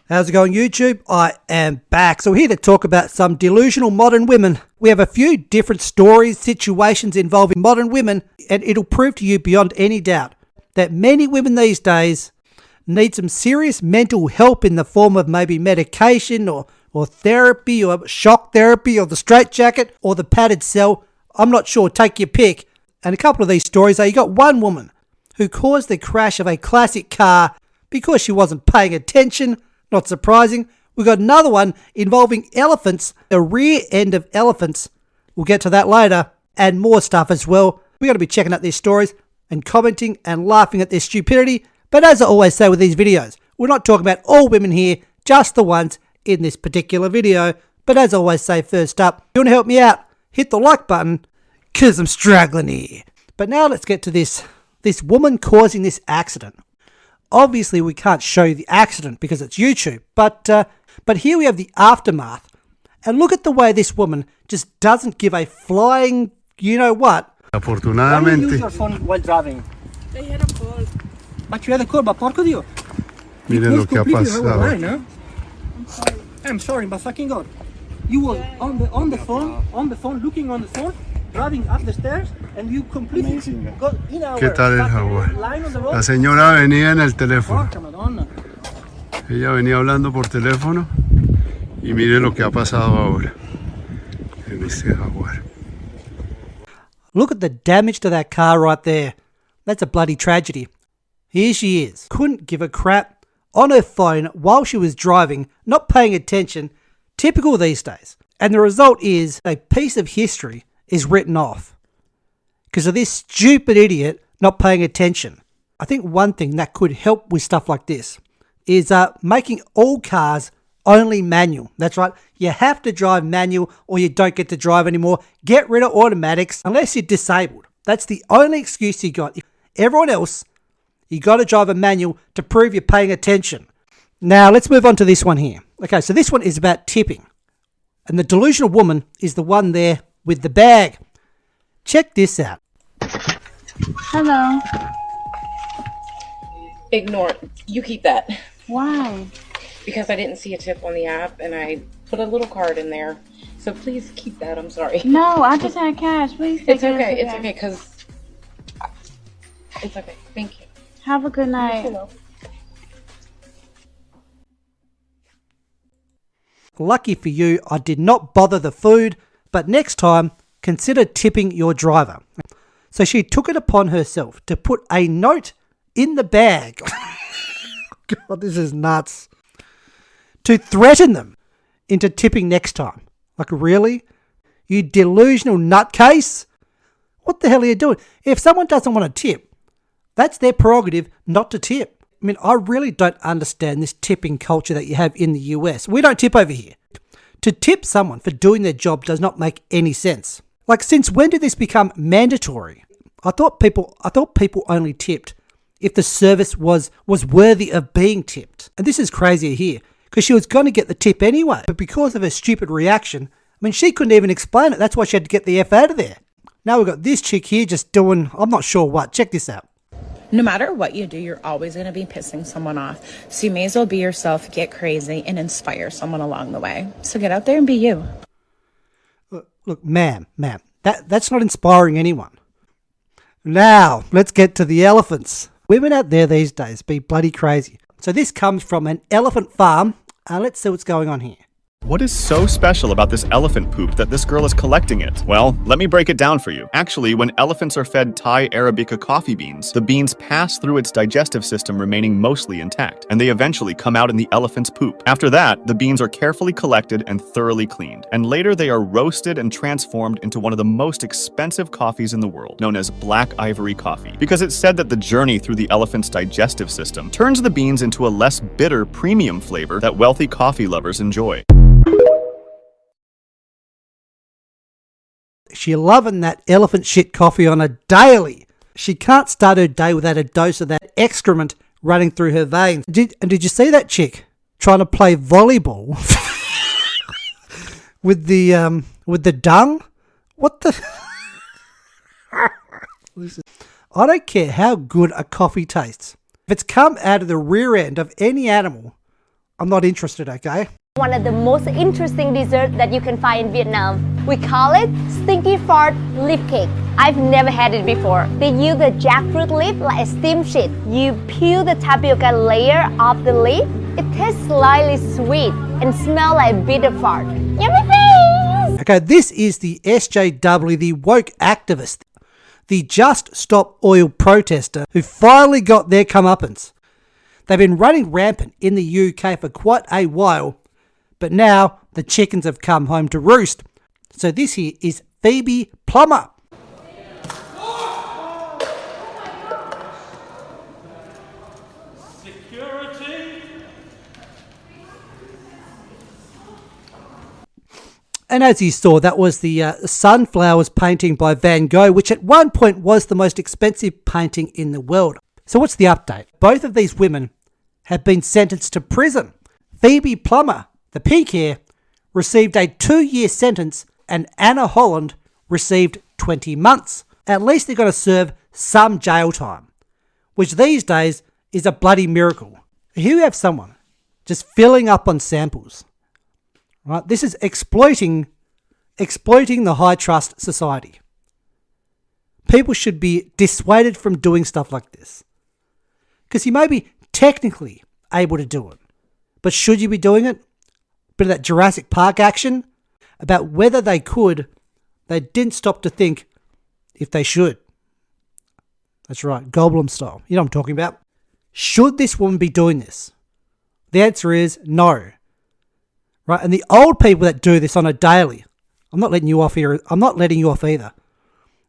How's it going, YouTube? I am back. So we're here to talk about some delusional modern women. We have a few different stories, situations involving modern women, and it'll prove to you beyond any doubt that many women these days need some serious mental help in the form of maybe medication or therapy or shock therapy or the straitjacket or the padded cell. I'm not sure. Take your pick. And a couple of these stories, you got one woman who caused the crash of a classic car because she wasn't paying attention. Not surprising. We've got another one involving elephants, the rear end of elephants. We'll get to that later, and more stuff as well. We're going to be checking out these stories and commenting and laughing at their stupidity. But as I always say with these videos, we're not talking about all women here, just the ones in this particular video. But as I always say, first up, if you want to help me out, hit the like button, because I'm struggling here. But now let's get to this woman causing this accident. Obviously, we can't show you the accident because it's YouTube, but here we have the aftermath. And look at the way this woman just doesn't give a flying you-know-what. Afortunadamente. Why do you use your phone while driving? I had a call. But you had a call, but porco Dio. Miren lo que ha pasado. Line, huh? I'm sorry, but fucking God. You were on the phone, looking on the phone, driving up the stairs, and you completely got in our ¿Qué tal el jaguar? line on the road. La señora venía en el teléfono. Porca Madonna. Ella venía hablando por teléfono y mire lo que ha pasado ahora en este jaguar. Look at the damage to that car right there. That's a bloody tragedy. Here she is. Couldn't give a crap, on her phone while she was driving, not paying attention. Typical these days. And the result is a piece of history is written off because of this stupid idiot not paying attention. I think one thing that could help with stuff like this is making all cars only manual. That's right. You have to drive manual or you don't get to drive anymore. Get rid of automatics unless you're disabled. That's the only excuse you got. Everyone else, you got to drive a manual to prove you're paying attention. Now, let's move on to this one here. Okay, so this one is about tipping. And the delusional woman is the one there with the bag. Check this out. Hello. Ignore it. You keep that. Why? Because I didn't see a tip on the app and I put a little card in there. So please keep that. I'm sorry. No, I just had cash. Please take It's okay. It's okay because it's okay. Thank you. Have a good night. Lucky for you, I did not bother the food, but next time, consider tipping your driver. So she took it upon herself to put a note in the bag. God, this is nuts. To threaten them into tipping next time. Like, really? You delusional nutcase? What the hell are you doing? If someone doesn't want to tip, that's their prerogative not to tip. I mean, I really don't understand this tipping culture that you have in the US. We don't tip over here. To tip someone for doing their job does not make any sense. Like, since when did this become mandatory? I thought people only tipped if the service was worthy of being tipped. And this is crazier here, because she was going to get the tip anyway. But because of her stupid reaction, I mean, she couldn't even explain it. That's why she had to get the F out of there. Now we've got this chick here just doing, I'm not sure what. Check this out. No matter what you do, you're always going to be pissing someone off. So you may as well be yourself, get crazy, and inspire someone along the way. So get out there and be you. Look, ma'am, that's not inspiring anyone. Now, let's get to the elephants. Women out there these days be bloody crazy. So this comes from an elephant farm. Let's see what's going on here. What is so special about this elephant poop that this girl is collecting it? Well, let me break it down for you. Actually, when elephants are fed Thai Arabica coffee beans, the beans pass through its digestive system remaining mostly intact, and they eventually come out in the elephant's poop. After that, the beans are carefully collected and thoroughly cleaned, and later they are roasted and transformed into one of the most expensive coffees in the world, known as black ivory coffee, because it's said that the journey through the elephant's digestive system turns the beans into a less bitter premium flavor that wealthy coffee lovers enjoy. She loving that elephant shit coffee on a daily. She can't start her day without a dose of that excrement running through her veins. Did you see that chick trying to play volleyball with the dung? What the? I don't care how good a coffee tastes. If it's come out of the rear end of any animal, I'm not interested, okay? One of the most interesting desserts that you can find in Vietnam. We call it stinky fart leaf cake. I've never had it before. They use the jackfruit leaf like a steam sheet. You peel the tapioca layer off the leaf. It tastes slightly sweet and smells like bitter fart. Yummy face! Okay, this is the SJW, the woke activist, the Just Stop Oil protester who finally got their comeuppance. They've been running rampant in the UK for quite a while, but now the chickens have come home to roost. So this here is Phoebe Plummer. Security. And as you saw, that was the Sunflowers painting by Van Gogh, which at one point was the most expensive painting in the world. So what's the update? Both of these women have been sentenced to prison. Phoebe Plummer, the pink hair, received a 2-year sentence and Anna Holland received 20 months. At least they're going to serve some jail time, which these days is a bloody miracle. Here you have someone just filling up on samples. Right? This is exploiting the high trust society. People should be dissuaded from doing stuff like this. Because you may be technically able to do it, but should you be doing it? Bit of that Jurassic Park action about whether they could, they didn't stop to think if they should. That's right, Goldblum style. You know what I'm talking about. Should this woman be doing this? The answer is no. Right, and the old people that do this on a daily, I'm not letting you off here. I'm not letting you off either.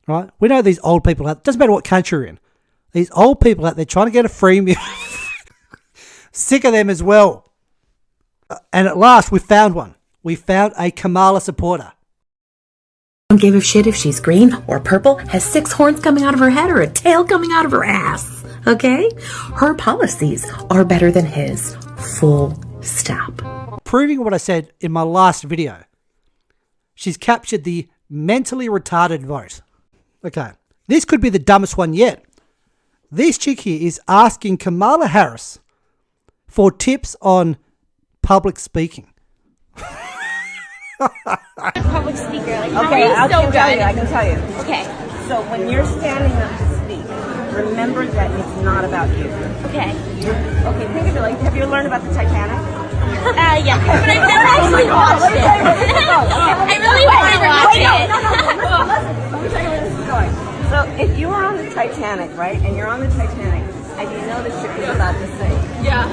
Right, we know these old people. Doesn't matter what country you're in. These old people out there trying to get a free meal. Sick of them as well. And at last, we found one. We found a Kamala supporter. Don't give a shit if she's green or purple, has 6 horns coming out of her head or a tail coming out of her ass. Okay? Her policies are better than his. Full stop. Proving what I said in my last video. She's captured the mentally retarded vote. Okay. This could be the dumbest one yet. This chick here is asking Kamala Harris for tips on public speaking. Public speaker. Like, Okay, I can tell you. Okay. So when you're standing up to speak, remember that it's not about you. Okay. Okay, think of it like, have you learned about the Titanic? Yeah. But I've never actually watched it. I really want to watch it. Listen, let me tell you where this is going. So if you were on the Titanic, right, and you're on the Titanic, and you know the ship is about to sink. Yeah.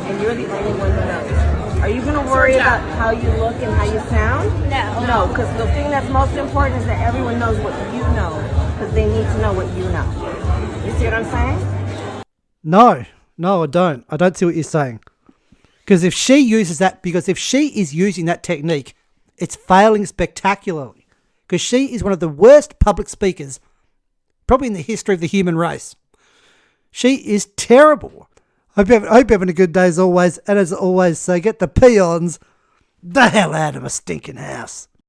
And you're the only one who knows. Are you going to worry about how you look and how you sound? No. No, because the thing that's most important is that everyone knows what you know, because they need to know what you know. You see what I'm saying? No, I don't. I don't see what you're saying. Because if she is using that technique, it's failing spectacularly. Because she is one of the worst public speakers, probably in the history of the human race. She is terrible. Hope you're having a good day as always. And as always, say, get the peons the hell out of my stinking house.